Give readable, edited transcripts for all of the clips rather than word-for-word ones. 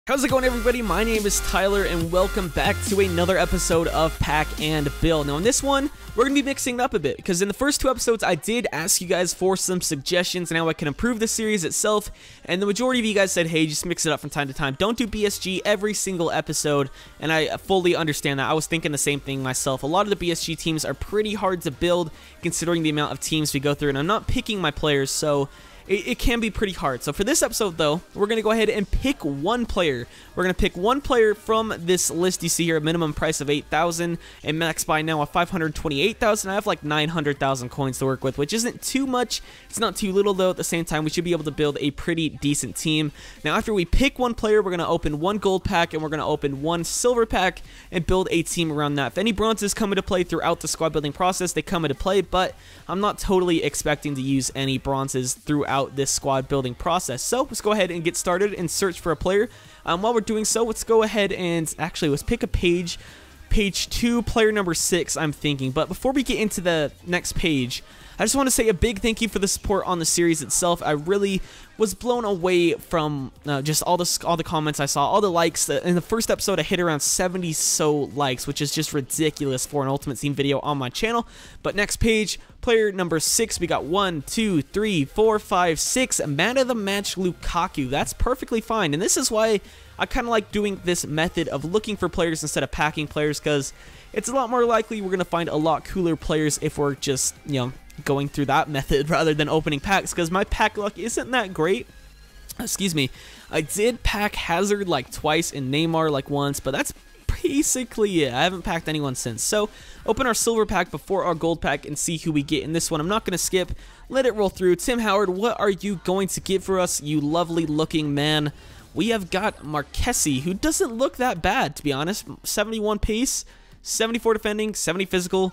How's it going, everybody? My name is Tyler, and welcome back to another episode of Pack and Build. Now, in this one, we're going to be mixing it up a bit, because in the first two episodes, I did ask you guys for some suggestions on how I can improve the series itself, and the majority of you guys said, hey, just mix it up from time to time. Don't do BSG every single episode, and I fully understand that. I was thinking the same thing myself. A lot of the BSG teams are pretty hard to build, considering the amount of teams we go through, and I'm not picking my players, so it can be pretty hard. So for this episode, though, we're going to go ahead and pick one player. We're going to pick one player from this list you see here, a minimum price of 8,000 and max buy now of 528,000. I have like 900,000 coins to work with, which isn't too much. It's not too little, though. At the same time, we should be able to build a pretty decent team. Now, after we pick one player, we're going to open one gold pack and we're going to open one silver pack and build a team around that. If any bronzes come into play throughout the squad building process, they come into play, but I'm not totally expecting to use any bronzes throughout this squad building process. So let's go ahead and get started and search for a player. While we're doing so, let's go ahead and let's pick a page 2, player number 6, I'm thinking. But before we get into the next page, I just want to say a big thank you for the support on the series itself. I really was blown away from just all the comments I saw, all the likes. In the first episode, I hit around 70 so likes, which is just ridiculous for an Ultimate Team video on my channel. But next page, player number 6, we got 1, 2, 3, 4, 5, 6. Man of the match, Lukaku. That's perfectly fine, and this is why I kind of like doing this method of looking for players instead of packing players, because it's a lot more likely we're going to find a lot cooler players if we're just, you know, going through that method rather than opening packs, because my pack luck isn't that great. Excuse me. I did pack Hazard like twice and Neymar like once, but that's basically it. I haven't packed anyone since. So open our silver pack before our gold pack and see who we get in this one. I'm not going to skip. Let it roll through. Tim Howard, what are you going to get for us, you lovely looking man? We have got Marquesi, who doesn't look that bad, to be honest. 71 pace, 74 defending, 70 physical.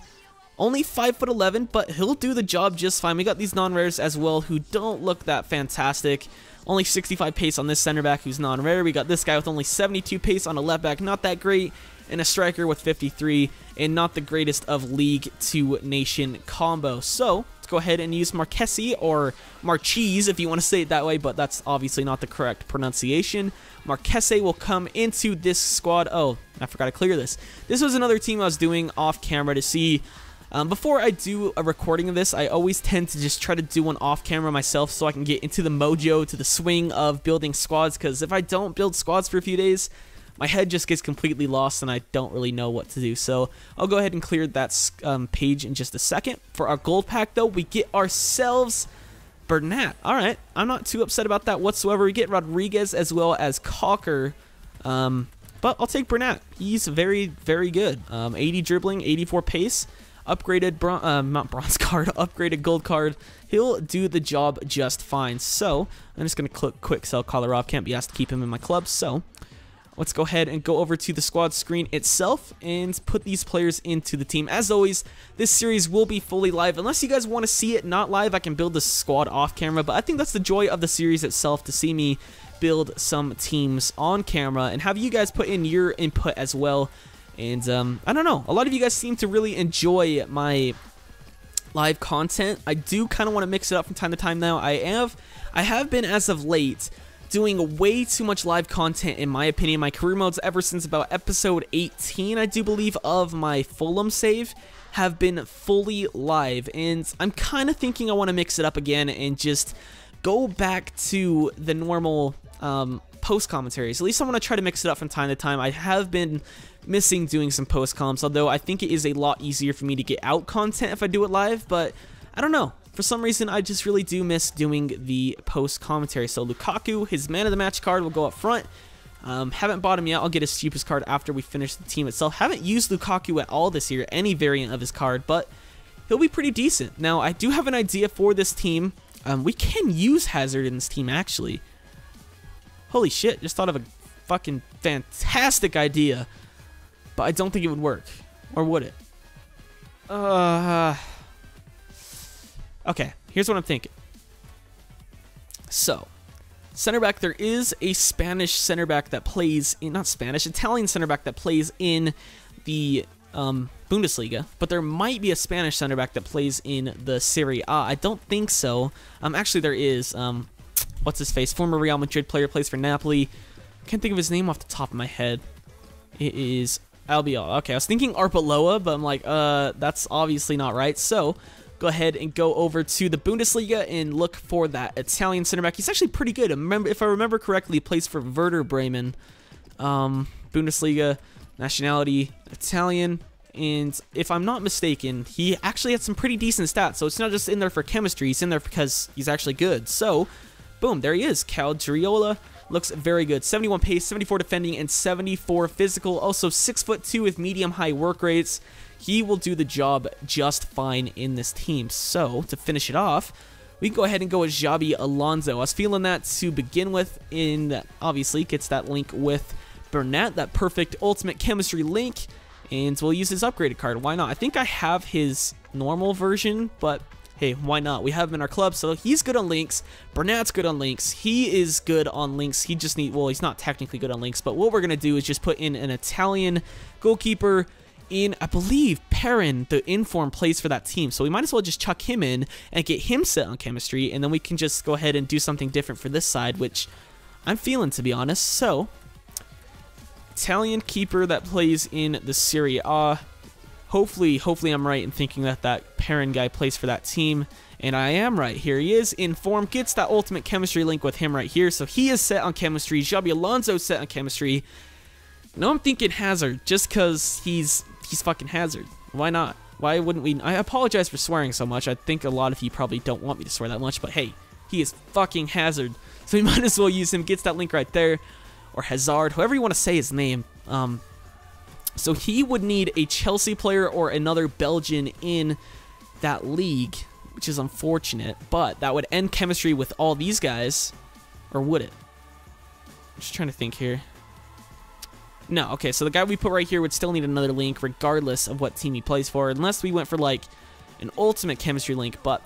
Only 5'11", but he'll do the job just fine. We got these non-rares as well who don't look that fantastic. Only 65 pace on this center back who's non-rare. We got this guy with only 72 pace on a left back, not that great. And a striker with 53, and not the greatest of League 2 Nation combo. So let's go ahead and use Marquesi, or Marchese if you want to say it that way, but that's obviously not the correct pronunciation. Marquesi will come into this squad. Oh, I forgot to clear this. This was another team I was doing off camera to see. Before I do a recording of this, I always tend to just try to do one off camera myself so I can get into the mojo, to the swing of building squads, because if I don't build squads for a few days, my head just gets completely lost and I don't really know what to do. So I'll go ahead and clear that page in just a second. For our gold pack, though, we get ourselves Bernat. Alright, I'm not too upset about that whatsoever. We get Rodriguez as well as Cocker. But I'll take Bernat. He's very, very good. 80 dribbling, 84 pace. Upgraded not bronze card, upgraded gold card. He'll do the job just fine. So I'm just gonna click quick sell Kolarov. Can't be asked to keep him in my club. So let's go ahead and go over to the squad screen itself and put these players into the team. As always, this series will be fully live. Unless you guys want to see it not live, I can build the squad off camera. But I think that's the joy of the series itself, to see me build some teams on camera and have you guys put in your input as well. And I don't know, a lot of you guys seem to really enjoy my live content. I do kind of want to mix it up from time to time now. I have been, as of late, doing way too much live content, in my opinion. My career modes, ever since about episode 18, I do believe, of my Fulham save, have been fully live. And I'm kind of thinking I want to mix it up again and just go back to the normal post commentaries. At least I want to try to mix it up from time to time. I have been missing doing some post comms, although I think it is a lot easier for me to get out content if I do it live, but I don't know. For some reason, I just really do miss doing the post commentary. So Lukaku, his man of the match card, will go up front. Haven't bought him yet. I'll get his cheapest card after we finish the team itself. Haven't used Lukaku at all this year, any variant of his card, but he'll be pretty decent. Now, I do have an idea for this team. We can use Hazard in this team, actually. Holy shit, just thought of a fucking fantastic idea. But I don't think it would work. Or would it? Okay, here's what I'm thinking. So, center back, there is a Spanish center back that plays in, not Spanish, Italian center back that plays in the Bundesliga, but there might be a Spanish center back that plays in the Serie A. I don't think so. Actually, there is. What's his face? Former Real Madrid player, plays for Napoli. Can't think of his name off the top of my head. It is Albiol. Okay, I was thinking Arpaloa, but I'm like, that's obviously not right. So go ahead and go over to the Bundesliga and look for that Italian center back. He's actually pretty good. If I remember correctly, he plays for Werder Bremen. Bundesliga, nationality, Italian. And if I'm not mistaken, he actually had some pretty decent stats. So it's not just in there for chemistry. He's in there because he's actually good. So, boom, there he is. TRayALLDay looks very good. 71 pace, 74 defending, and 74 physical. Also 6'2" with medium-high work rates. He will do the job just fine in this team. So, to finish it off, we can go ahead and go with Xabi Alonso. I was feeling that to begin with, and obviously gets that link with Burnett, that perfect ultimate chemistry link. And we'll use his upgraded card. Why not? I think I have his normal version, but hey, why not? We have him in our club, so he's good on links. Burnett's good on links. He is good on links. He just well, he's not technically good on links, but what we're going to do is just put in an Italian goalkeeper in, I believe, Perrin, the inform, plays for that team. So we might as well just chuck him in and get him set on chemistry, and then we can just go ahead and do something different for this side, which I'm feeling, to be honest. So Italian keeper that plays in the Serie A. Hopefully I'm right in thinking that that Perrin guy plays for that team, and I am right. Here he is in form, gets that ultimate chemistry link with him right here, so he is set on chemistry. Xabi Alonso set on chemistry. Now I'm thinking Hazard, just because he's fucking Hazard. Why not? Why wouldn't we? I apologize for swearing so much. I think a lot of you probably don't want me to swear that much, but hey, he is fucking Hazard, so we might as well use him. Gets that link right there. Or Hazard, however you want to say his name. So he would need a Chelsea player or another Belgian in that league, which is unfortunate, but that would end chemistry with all these guys, or would it? I'm just trying to think here. No, okay, so the guy we put right here would still need another link regardless of what team he plays for, unless we went for like an ultimate chemistry link, but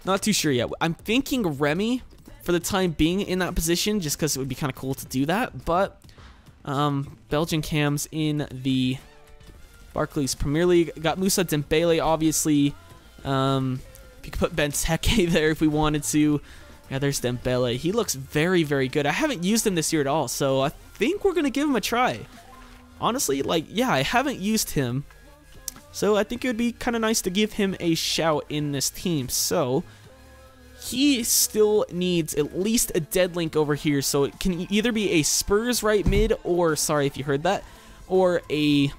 not too sure yet. I'm thinking Remy for the time being in that position, just because it would be kind of cool to do that. But Belgian cams in the Barclays Premier League. Got Moussa Dembele, obviously. If you could put Benteke there if we wanted to. Yeah, there's Dembele. He looks very, very good. I haven't used him this year at all, so I think we're going to give him a try. Honestly, like, yeah, I haven't used him, so I think it would be kind of nice to give him a shout in this team. So he still needs at least a dead link over here, so it can either be a Spurs right mid, or, sorry if you heard that, or a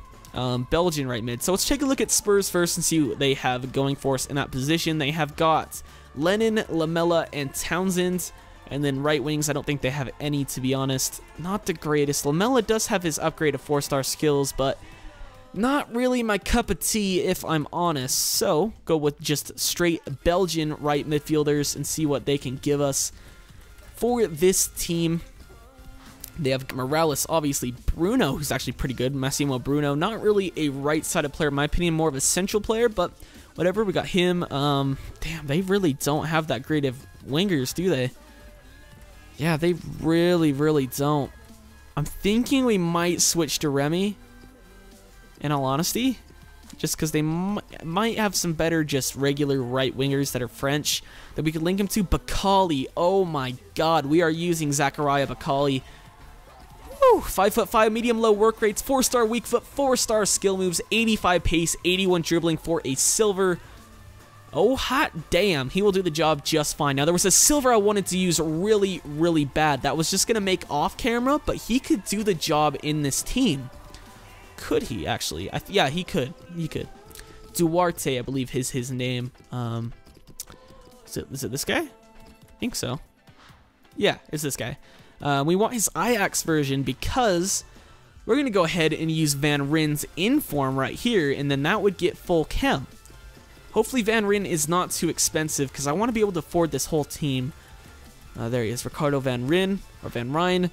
Belgian right mid. So let's take a look at Spurs first and see what they have going for us in that position. They have got Lennon, Lamela, and Townsend, and then right wings, I don't think they have any, to be honest. Not the greatest. Lamela does have his upgrade of 4-star skills, but not really my cup of tea, if I'm honest. So, go with just straight Belgian right midfielders and see what they can give us for this team. They have Morales, obviously. Bruno, who's actually pretty good. Massimo Bruno. Not really a right-sided player, in my opinion. More of a central player, but whatever. We got him. Damn, they really don't have that great of wingers, do they? Yeah, they really, really don't. I'm thinking we might switch to Remy, in all honesty, just because they might have some better just regular right wingers that are French that we could link him to. Bakali, oh my god, we are using Zachariah Bakali. Woo, 5'5", medium low work rates, 4-star weak foot, 4-star skill moves, 85 pace, 81 dribbling for a silver. Oh hot damn, he will do the job just fine. Now there was a silver I wanted to use really, really bad that was just gonna make off camera, but he could do the job in this team. Could he actually? Yeah, he could. He could. Duarte, I believe, is his name. Is it this guy? I think so. Yeah, it's this guy. We want his Ajax version because we're gonna go ahead and use Van Rin's inform right here, and then that would get full chem. Hopefully Van Ryn is not too expensive because I want to be able to afford this whole team. There he is, Ricardo Van Ryn or Van Ryn.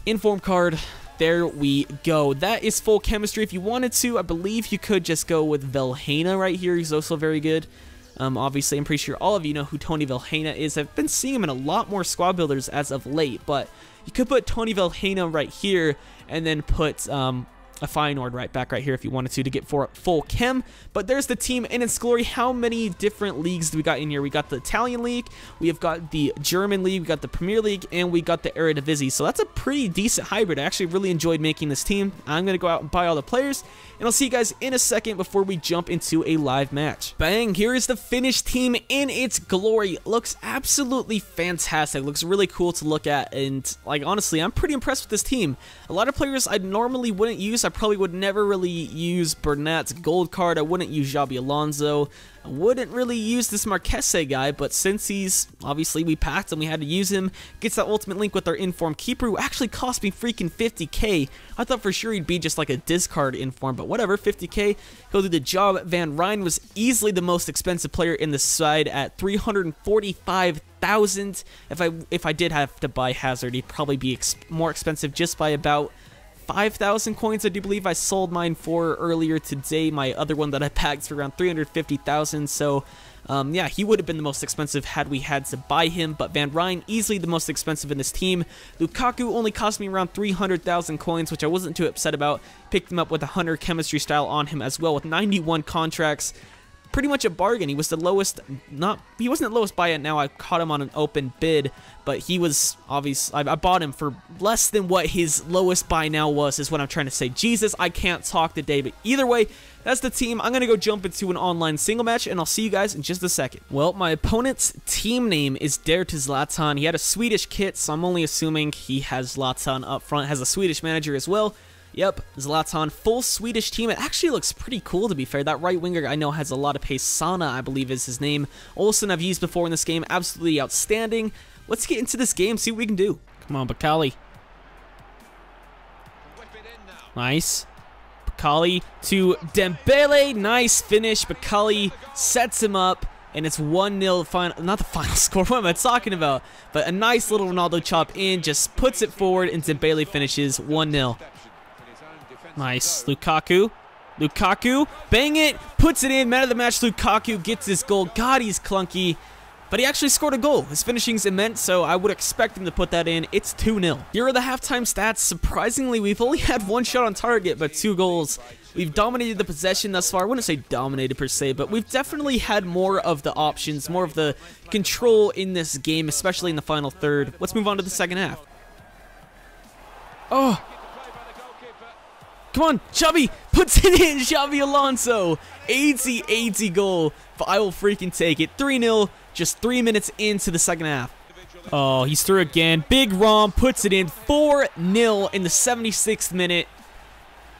Inform card. There we go. That is full chemistry. If you wanted to, I believe you could just go with Velhena right here. He's also very good. Obviously, I'm pretty sure all of you know who Tony Velhena is. I've been seeing him in a lot more squad builders as of late, but you could put Tony Velhena right here and then put a Feyenoord right back right here if you wanted to get for full chem. But there's the team in its glory. How many different leagues do we got in here? We got the Italian League, we have got the German League, we got the Premier League, and we got the Eredivisie. So that's a pretty decent hybrid. I actually really enjoyed making this team. I'm going to go out and buy all the players, and I'll see you guys in a second before we jump into a live match. Bang, here is the finished team in its glory. Looks absolutely fantastic. Looks really cool to look at, and like honestly, I'm pretty impressed with this team. A lot of players I normally wouldn't use. I probably would never really use Burnett's gold card. I wouldn't use Xabi Alonso. I wouldn't really use this Marquese guy, but since he's, obviously we packed and we had to use him, gets that ultimate link with our inform keeper, who actually cost me freaking 50k. I thought for sure he'd be just like a discard inform, but whatever, 50k, he'll do the job. Van Rijn was easily the most expensive player in the side at 345,000. If I did have to buy Hazard, he'd probably be more expensive just by about 5,000 coins. I do believe I sold mine for earlier today, my other one that I packed for around 350,000. So yeah, he would have been the most expensive had we had to buy him, but Van Rijn easily the most expensive in this team. Lukaku only cost me around 300,000 coins, which I wasn't too upset about. Picked him up with a Hunter chemistry style on him as well with 91 contracts. Pretty much a bargain. He was the lowest, he wasn't the lowest buy it now. I caught him on an open bid, but he was obvious. I bought him for less than what his lowest buy now was, is what I'm trying to say. Jesus, I can't talk today, but either way, that's the team. I'm going to go jump into an online single match, and I'll see you guys in just a second. Well, my opponent's team name is Dare to Zlatan. He had a Swedish kit, so I'm only assuming he has Zlatan up front, has a Swedish manager as well. Yep, Zlatan, full Swedish team. It actually looks pretty cool, to be fair. That right winger I know has a lot of pace. Sana, I believe, is his name. Olsen I've used before in this game. Absolutely outstanding. Let's get into this game, see what we can do. Come on, Bakali. Nice. Bakali to Dembele. Nice finish. Bakali sets him up, and it's 1-0 final. Not the final score. What am I talking about? But a nice little Ronaldo chop in, just puts it forward, and Dembele finishes 1-0. Nice. Lukaku. Lukaku. Bang it. Puts it in. Man of the match. Lukaku gets his goal. God, he's clunky. But he actually scored a goal. His finishing's immense, so I would expect him to put that in. It's 2-0. Here are the halftime stats. Surprisingly, we've only had one shot on target, but 2 goals. We've dominated the possession thus far. I wouldn't say dominated per se, but we've definitely had more of the options, more of the control in this game, especially in the final third. Let's move on to the second half. Oh. Come on, Xabi puts it in. Xabi Alonso, 80 goal, but I will freaking take it. 3-0, just 3 minutes into the second half. Oh, he's through again. Big Rom puts it in. 4-0 in the 76th minute.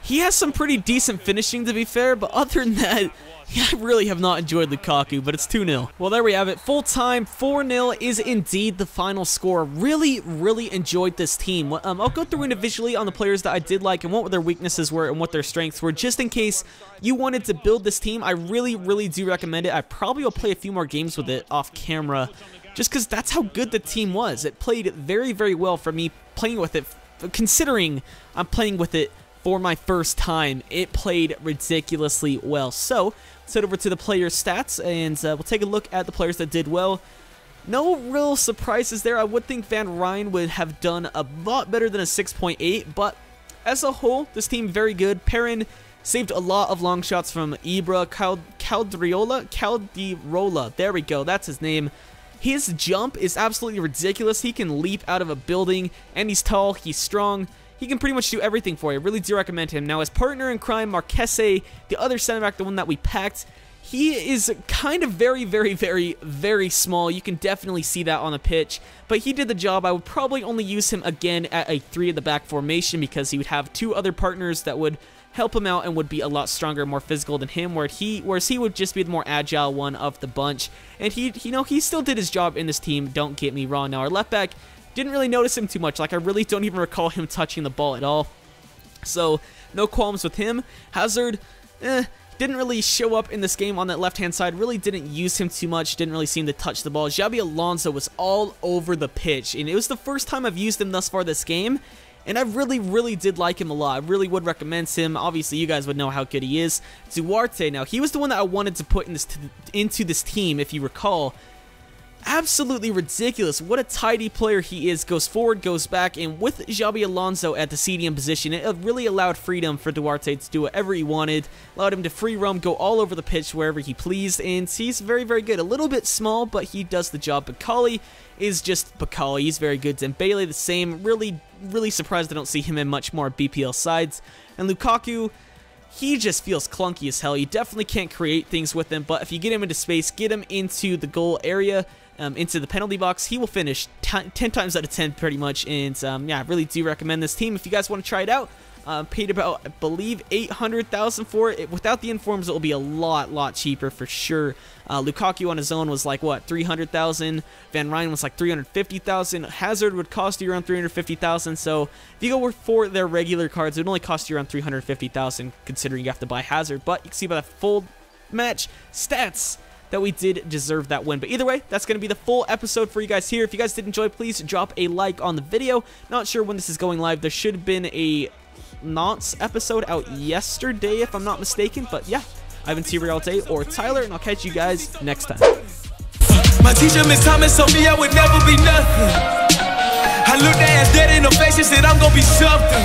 He has some pretty decent finishing, to be fair, but other than that, I really have not enjoyed Lukaku, but it's 2-0. Well, there we have it. Full time, 4-0 is indeed the final score. Really enjoyed this team. I'll go through individually on the players that I did like and what their weaknesses were and what their strengths were, just in case you wanted to build this team. I really do recommend it. I probably will play a few more games with it off camera, just because that's how good the team was. It played very well for me playing with it, considering I'm playing with it for my first time. It played ridiculously well. So let's head over to the player stats, and we'll take a look at the players that did well. No real surprises there. I would think Van Rijn would have done a lot better than a 6.8, but as a whole, this team very good. Perrin saved a lot of long shots from Ibra. Caldirola, there we go, that's his name. His jump is absolutely ridiculous. He can leap out of a building, and he's tall, he's strong. He can pretty much do everything for you. I really do recommend him. Now, his partner in crime, Marquese, the other center back, the one that we packed, he is kind of very small. You can definitely see that on the pitch, but he did the job. I would probably only use him again at a 3 at the back formation, because he would have 2 other partners that would help him out and would be a lot stronger, more physical than him, whereas he would just be the more agile one of the bunch. And he still did his job in this team, don't get me wrong. Now, our left back, didn't really notice him too much. Like, I really don't even recall him touching the ball at all. So, no qualms with him. Hazard, didn't really show up in this game on that left-hand side. Really didn't use him too much. Didn't really seem to touch the ball. Xabi Alonso was all over the pitch, and it was the first time I've used him thus far this game, and I really did like him a lot. I really would recommend him. Obviously, you guys would know how good he is. Duarte, now, he was the one that I wanted to put in into this team, if you recall. absolutely ridiculous. What a tidy player he is. Goes forward, goes back, and with Xabi Alonso at the CDM position, it really allowed freedom for Duarte to do whatever he wanted, allowed him to free roam, go all over the pitch wherever he pleased, and he's very, very good. A little bit small, but he does the job. Bakali is just Bakali. He's very good. Dembele the same. Really, really surprised I don't see him in much more BPL sides. And Lukaku, he just feels clunky as hell. You definitely can't create things with him, but if you get him into space, get him into the goal area, into the penalty box, he will finish 10 times out of 10 pretty much. And yeah, I really do recommend this team if you guys want to try it out. Paid about, I believe, 800,000 for it. Without the informs, it will be a lot cheaper for sure. Lukaku on his own was like, what, 300,000? Van Rijn was like 350,000. Hazard would cost you around 350,000. So if you go for their regular cards, it would only cost you around 350,000, considering you have to buy Hazard. But you can see by the full match stats that we did deserve that win. But either way, that's going to be the full episode for you guys here. If you guys did enjoy, please drop a like on the video. Not sure when this is going live. There should have been a Nance episode out yesterday, if I'm not mistaken. But yeah, I've been TRayALLDay or Tyler, and I'll catch you guys next time. My teacher, Miss Thomas, told me I would never be nothing. I looked at her dead in her face and said I'm gonna be something.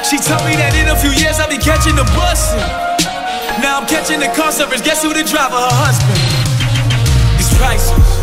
She told me that in a few years I'll be catching the bus. Now I'm catching the car service. Guess who the driver? Her husband. It's priceless.